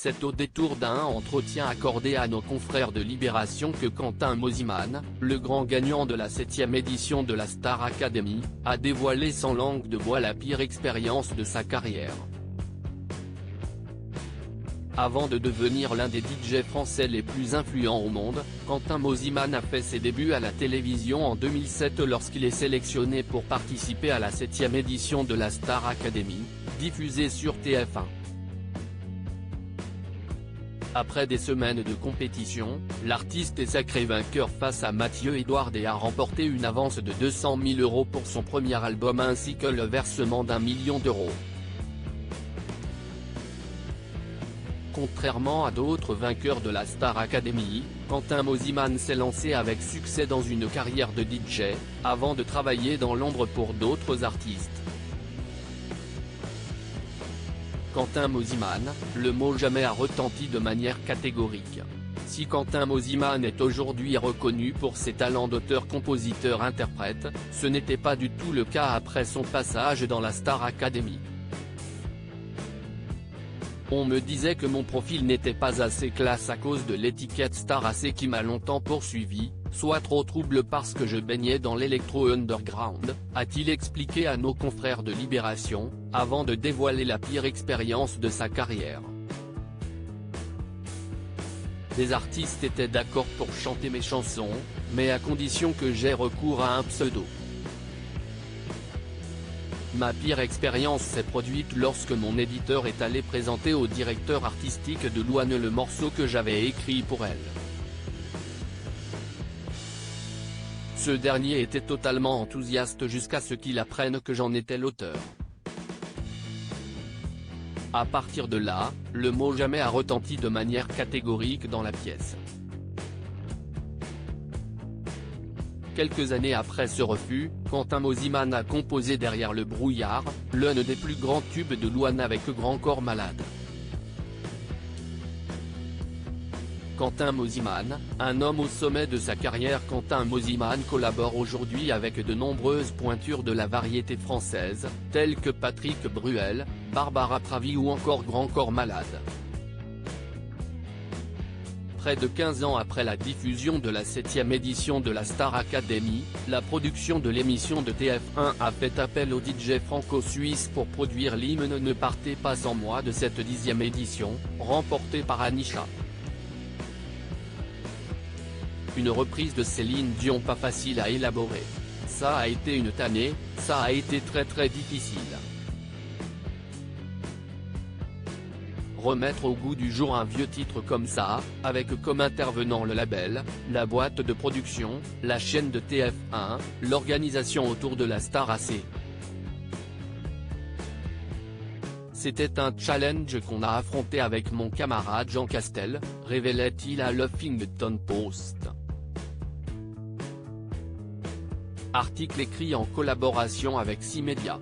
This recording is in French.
C'est au détour d'un entretien accordé à nos confrères de Libération que Quentin Mosimann, le grand gagnant de la 7e édition de la Star Academy, a dévoilé sans langue de bois la pire expérience de sa carrière. Avant de devenir l'un des DJ français les plus influents au monde, Quentin Mosimann a fait ses débuts à la télévision en 2007 lorsqu'il est sélectionné pour participer à la 7e édition de la Star Academy, diffusée sur TF1. Après des semaines de compétition, l'artiste est sacré vainqueur face à Mathieu Edouard et a remporté une avance de 200 000 € pour son premier album ainsi que le versement d'1 million d'euros. Contrairement à d'autres vainqueurs de la Star Academy, Quentin Mosimann s'est lancé avec succès dans une carrière de DJ, avant de travailler dans l'ombre pour d'autres artistes. Quentin Mosimann, le mot jamais a retenti de manière catégorique. Si Quentin Mosimann est aujourd'hui reconnu pour ses talents d'auteur-compositeur-interprète, ce n'était pas du tout le cas après son passage dans la Star Academy. On me disait que mon profil n'était pas assez classe à cause de l'étiquette Star AC qui m'a longtemps poursuivi, soit trop trouble parce que je baignais dans l'électro-underground, a-t-il expliqué à nos confrères de Libération, avant de dévoiler la pire expérience de sa carrière. Des artistes étaient d'accord pour chanter mes chansons, mais à condition que j'aie recours à un pseudo. Ma pire expérience s'est produite lorsque mon éditeur est allé présenter au directeur artistique de Louane le morceau que j'avais écrit pour elle. Ce dernier était totalement enthousiaste jusqu'à ce qu'il apprenne que j'en étais l'auteur. À partir de là, le mot jamais a retenti de manière catégorique dans la pièce. Quelques années après ce refus, Quentin Mosimann a composé Derrière le brouillard, l'un des plus grands tubes de Louane avec Grand Corps Malade. Quentin Mosimann, un homme au sommet de sa carrière. Quentin Mosimann collabore aujourd'hui avec de nombreuses pointures de la variété française, telles que Patrick Bruel, Barbara Pravi ou encore Grand Corps Malade. Près de 15 ans après la diffusion de la 7e édition de la Star Academy, la production de l'émission de TF1 a fait appel au DJ franco-suisse pour produire l'hymne Ne partez pas sans moi de cette 10e édition, remportée par Anisha. Une reprise de Céline Dion pas facile à élaborer. Ça a été une tannée, ça a été très difficile. Remettre au goût du jour un vieux titre comme ça, avec comme intervenant le label, la boîte de production, la chaîne de TF1, l'organisation autour de la Star AC. C'était un challenge qu'on a affronté avec mon camarade Jean Castel, révélait-il à l'Huffington Post. Article écrit en collaboration avec 6 médias.